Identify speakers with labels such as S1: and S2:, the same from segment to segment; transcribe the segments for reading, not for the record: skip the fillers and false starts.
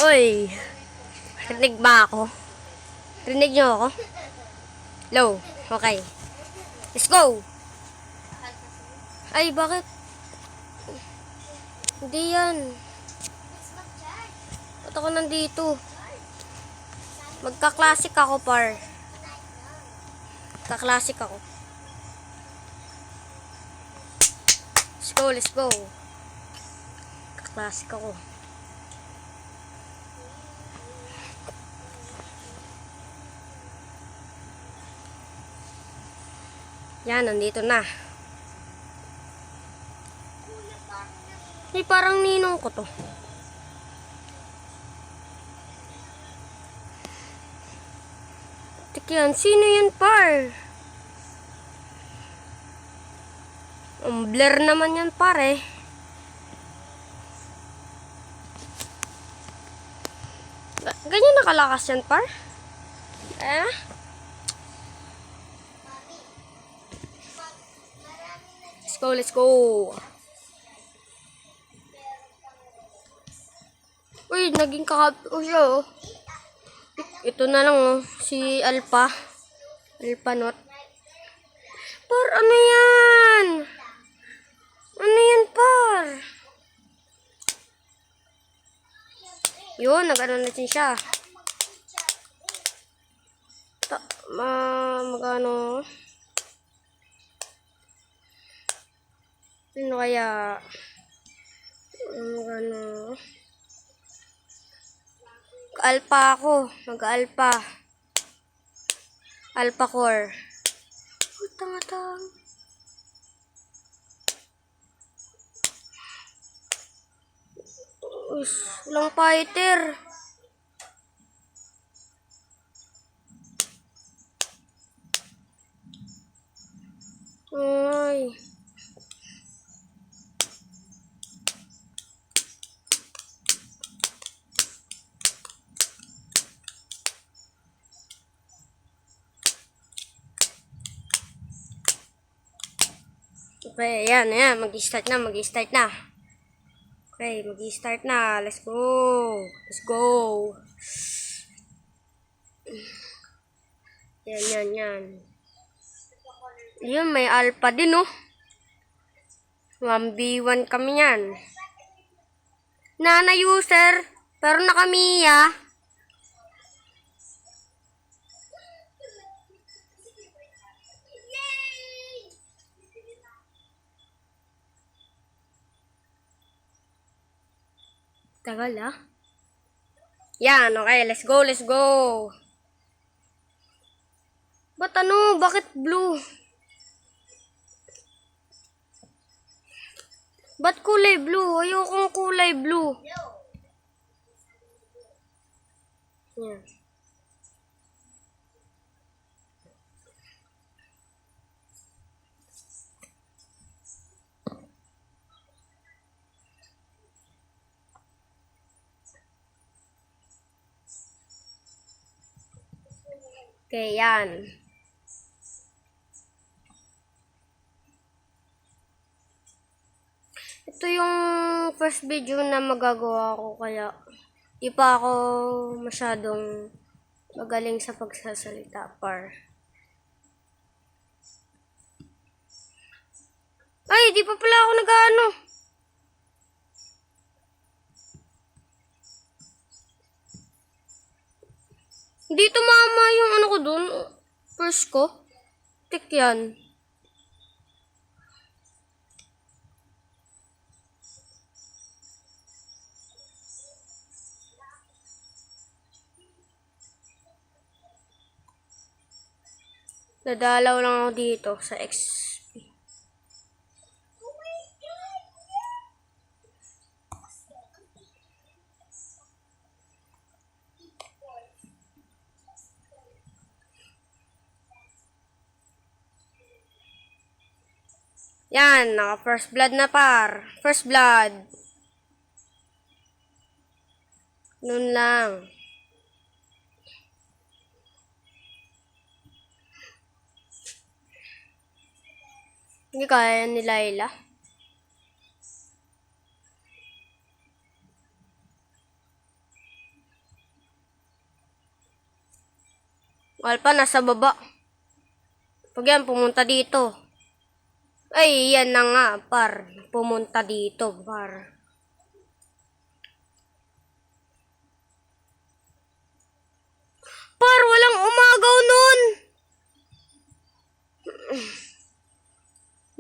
S1: Oy, rinig ba ako? Rinig nyo ako? Low, okay. Let's go! Ay, bakit? Hindi yan. Ba't ako nandito? Magka-classic ako, par. Magka-classic ako. Let's go, let's go. Magka-classic ako. Yan, nandito na. Ay, parang ninong ko to. Tikyan, sino yan, par? Ang blur naman yan, pare. Ganyan nakalakas yan, par? Let's go. Uy, naging kakapit ko siya, oh. Ito na lang, oh. Si Alpha. Alpha Not. Par, ano yan? Ano yan, par? Yun, nag-ano natin siya. Magano? Ano kaya? Magano? Alpha ako. Mag-alpha. Alpha core. Tanga-tang. Walang fighter. Ay. Okay, ayan, mag-start na. Okay, mag-start na. Let's go. Yan. Yun, may alpha din, oh. 1v1 kami yan. Nana user, pero nakamiya. Tagal, ah. Yan, okay. Let's go. Ba't ano? Bakit blue? Ba't kulay blue? Ayokong kulay blue. Yan. Okay, yan. Ito yung first video na magagawa ko, kaya di pa ako masyadong magaling sa pagsasalita, par. Ay, di pa pala ako nag-ano. Hindi tumama yung ano ko dun. First ko. Tik yan. Dadalaw lang ako dito sa XP. Yan, naka first blood na, par. First blood. Nun lang. Hindi kaya ni Layla. Alpha, nasa baba. Pag yan, pumunta dito. Ay, yan na nga, par. Pumunta dito, par. Par, walang umagaw nun.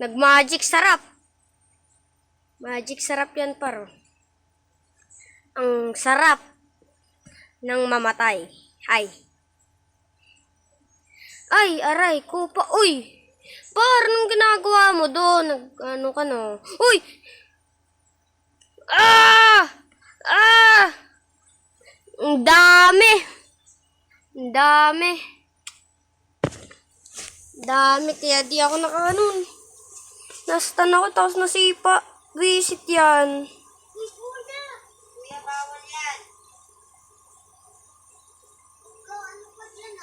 S1: Nag-magic sarap. Magic sarap yan, par. Ang sarap ng mamatay. Ay, aray ko pa. Uy! Par, anong ginagawa mo doon? Ano ka no? Uy! Ah! Ah! Ang dami! Ang dami! Dami, kaya di ako nakakanon. Nastan ako, tapos nasipa. Visit yan.
S2: Kuya, bawal yan. Ikaw, ano pa dyan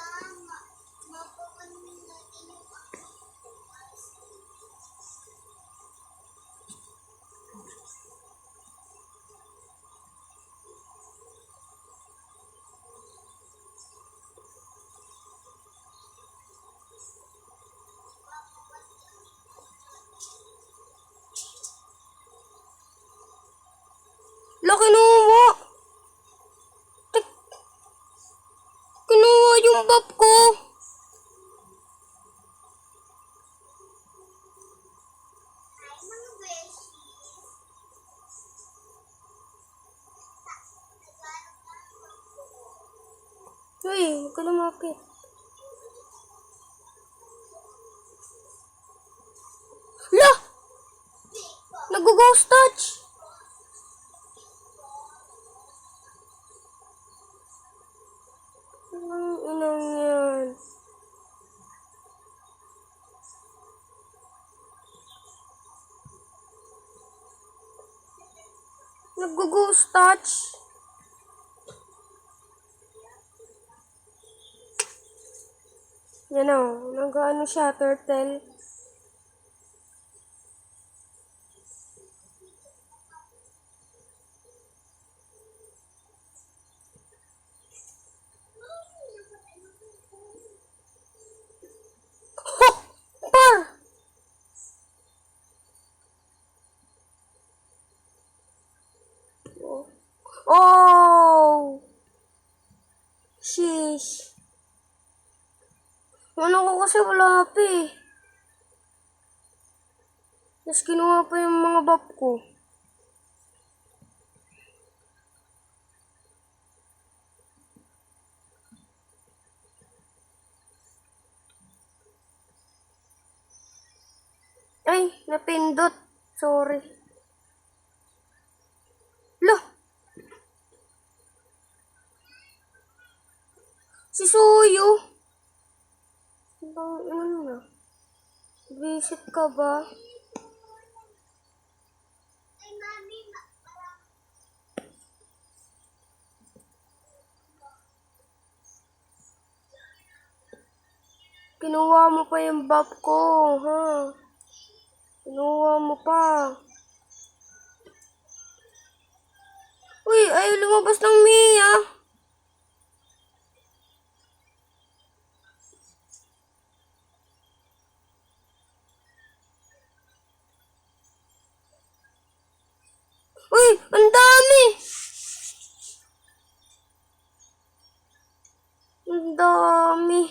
S2: mapapanin natin yung
S1: Lo, kinuha! Kinuha yung bab ko!
S2: ay mga beshi.
S1: Uy, huwag ka lumapit. Lo! Nag-ghost touch! Anong inang yan? Nag-ghost touch? Yan o, nag-ano siya, turtle. Ho! Par! Oh! Sheesh. Ano ko kasi wala pa eh. Tapos kinuha pa yung mga bab ko. Ay, napindot. Sorry. Lo! Si Suyo. Ano na? Visit ka ba?
S2: Ay, mami,
S1: Kinuha mo pa yung bab ko, ha? Kinuha mo pa. Uy, ay lumabas ng Mia. Uy, ang dami. Ang dami.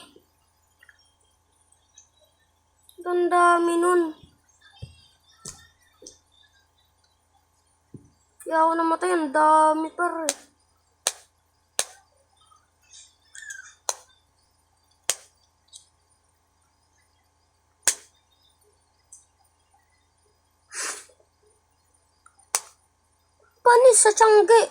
S1: Ang dami nun. Kaya ako namatay, ang dami pa rin. Panis sa tiyangge.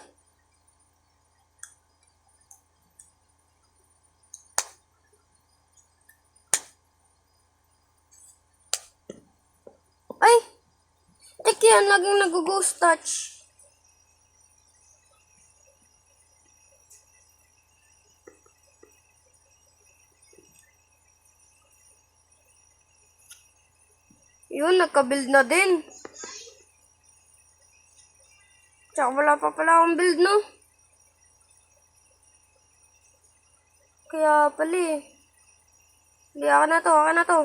S1: Ay, tek yan, laging nag-ghost touch. Yun, nagka-build na din. Tsaka wala pa pala akong build, no? Kaya pala eh. Hindi, akin na to, akin na to.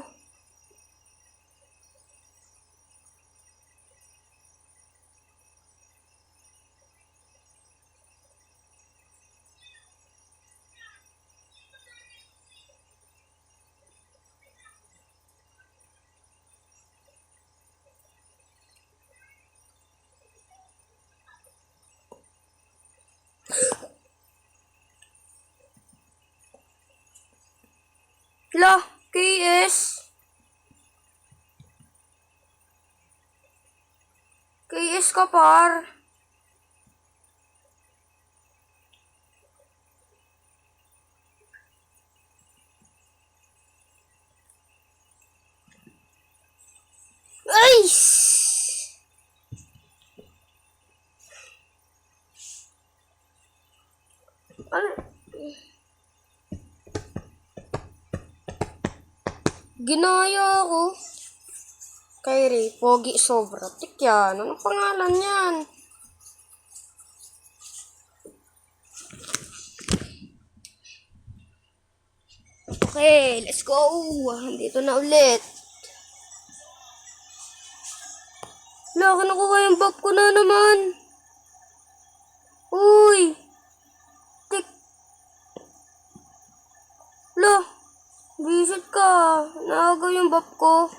S1: La, KS. KS ka par. Ay! Ano? Ginaya ako. Kyrie, pogi sobra. Tik yan. Anong pangalan yan? Okay, let's go. Dito na ulit. Wala, kinukuha yung buff ko na naman. Uy! Tik! Wala, visit ka. Naagaw yung buff ko.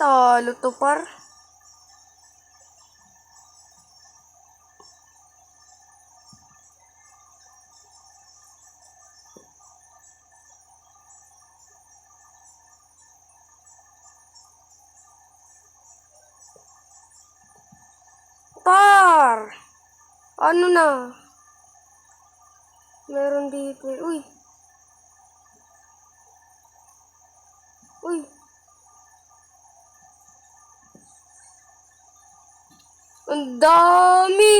S1: Talo to par. Par! Ano na? Meron dito. Uy! Uy! Ang dami!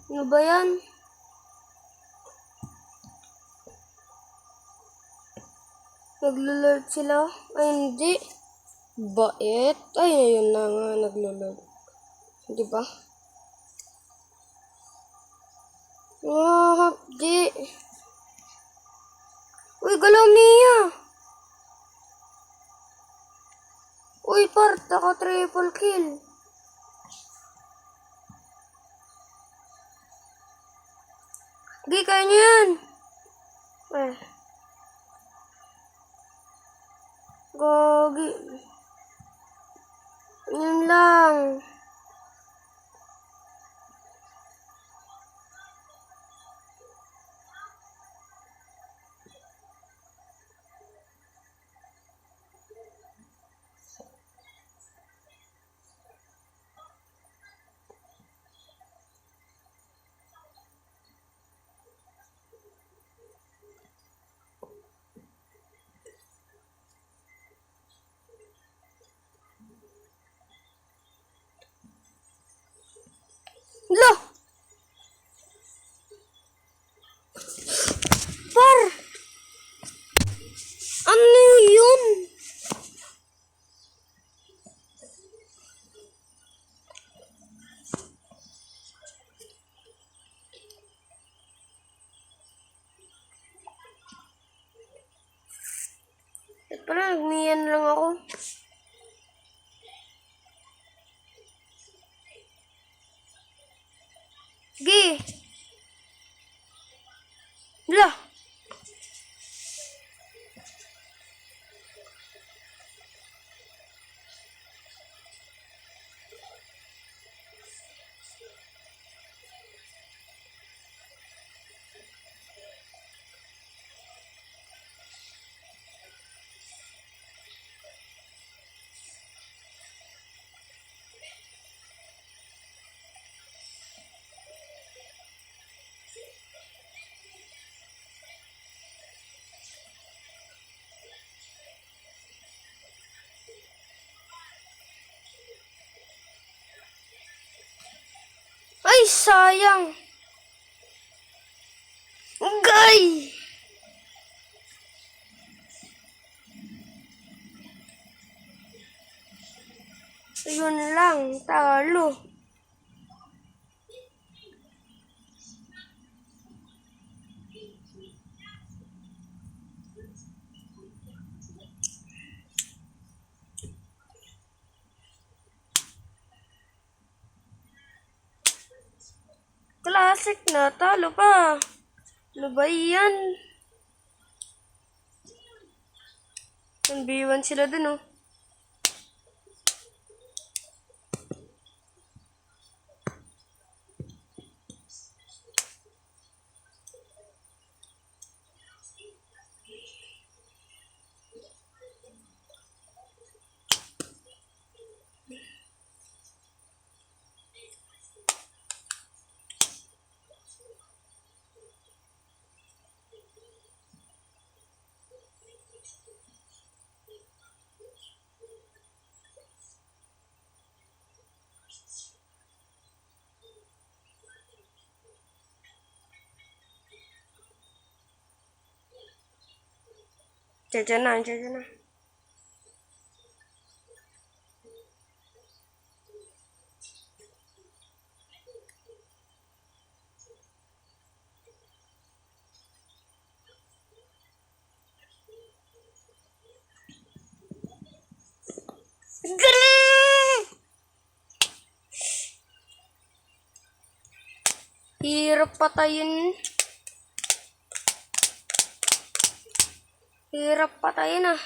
S1: Ano ba yan? Naglo-lord sila? Ay, hindi. Bait? Ay, ayun na nga, naglo-lord. Di ba? Di. Uy, galaw Mia! Uy, par, taka triple kill. Di, kaya niyo yan. Gogi. Yun lang. Lo! Par! Ano yun? Parang nagmiyan lang ako. Sige. Lah. Ay, sayang. Gay! classic na. Talo pa. Ano ba yan? 1v1 sila dun, oh. Diyan na, diyan na. Galing! Hirap patayin. Hirap patayin, ah.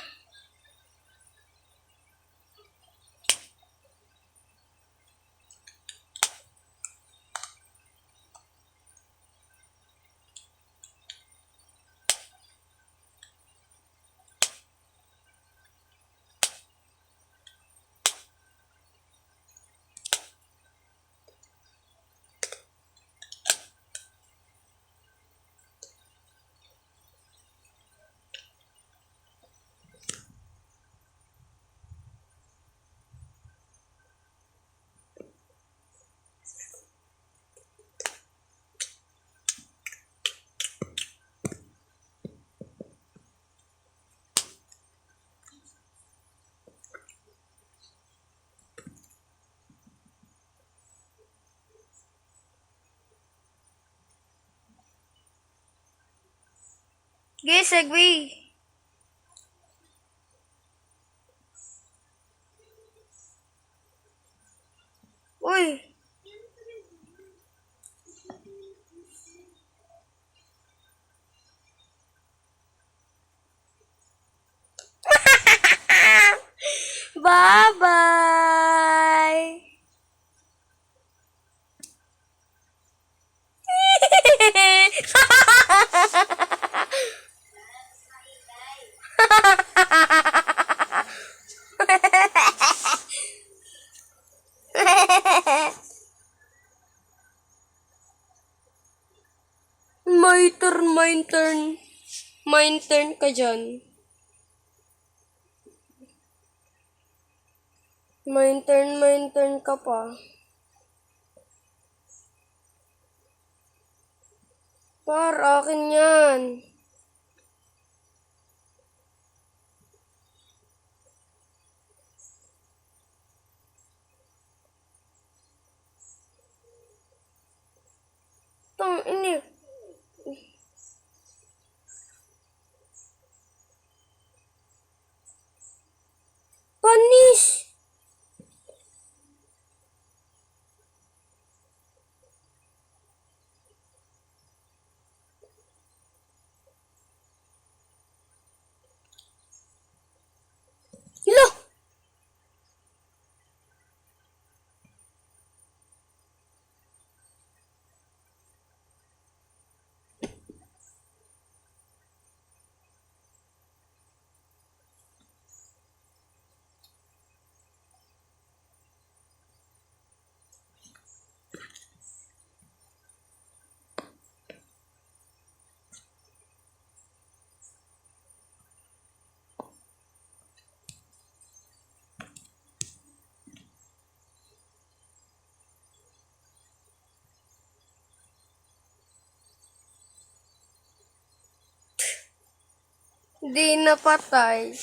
S1: Sige, segway. Uy. Bye-bye. My turn. My turn ka dyan. My turn ka pa. Akin yan. Ini. Panis. Hilo. Di napatay.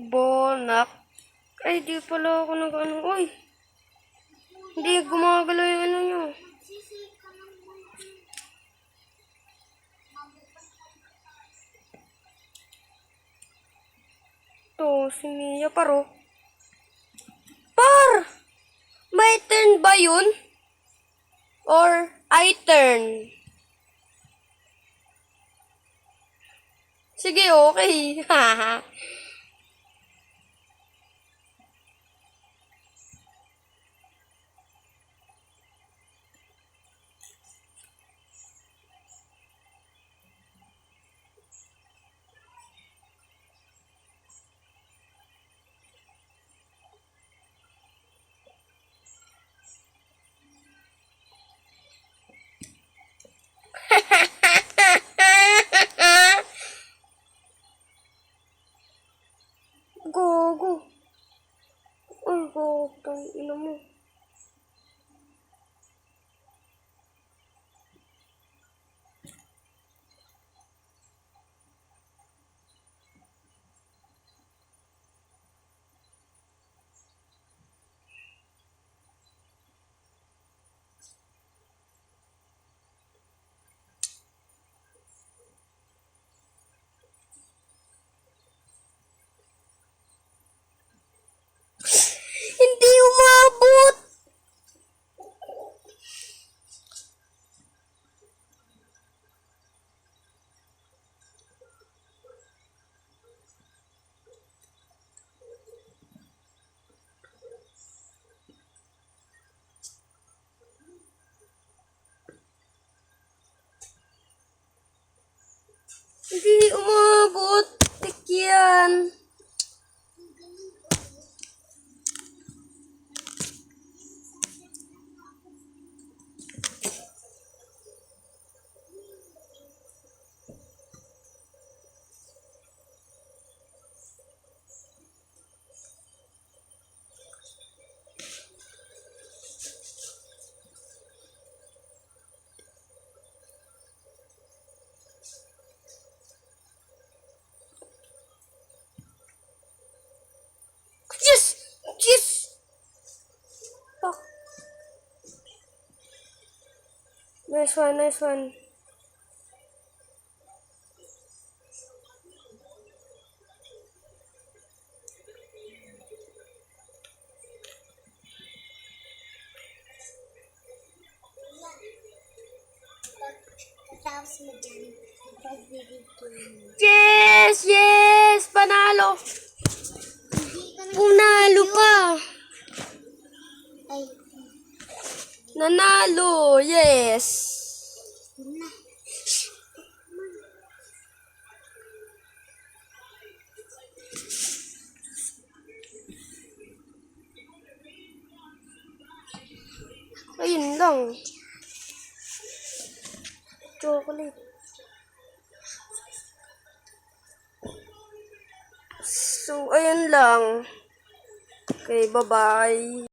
S1: Bonak. Ay, di pala ako nag-ano. Uy. Hindi gumagalaw yung ano nyo. To, si Mia paro. Par! May turn ba yun? Or I turn. Sige, okay. Haha. Gogo. Ay, gogo. Tangina mo. Hindi umabot. Hindi umabot. Tikyan. Yes! Yes! Fuck. Nice one, nice one.
S2: Tapos mo dyan. Pagbibigyan.
S1: Yes! Yes! Panalo!
S2: Hindi ka na.
S1: Punalo pa!
S2: Ay,
S1: Nanalo! Yes!
S2: na.
S1: Ayun lang. Chocolate. So, ayun lang. Okay, bye-bye.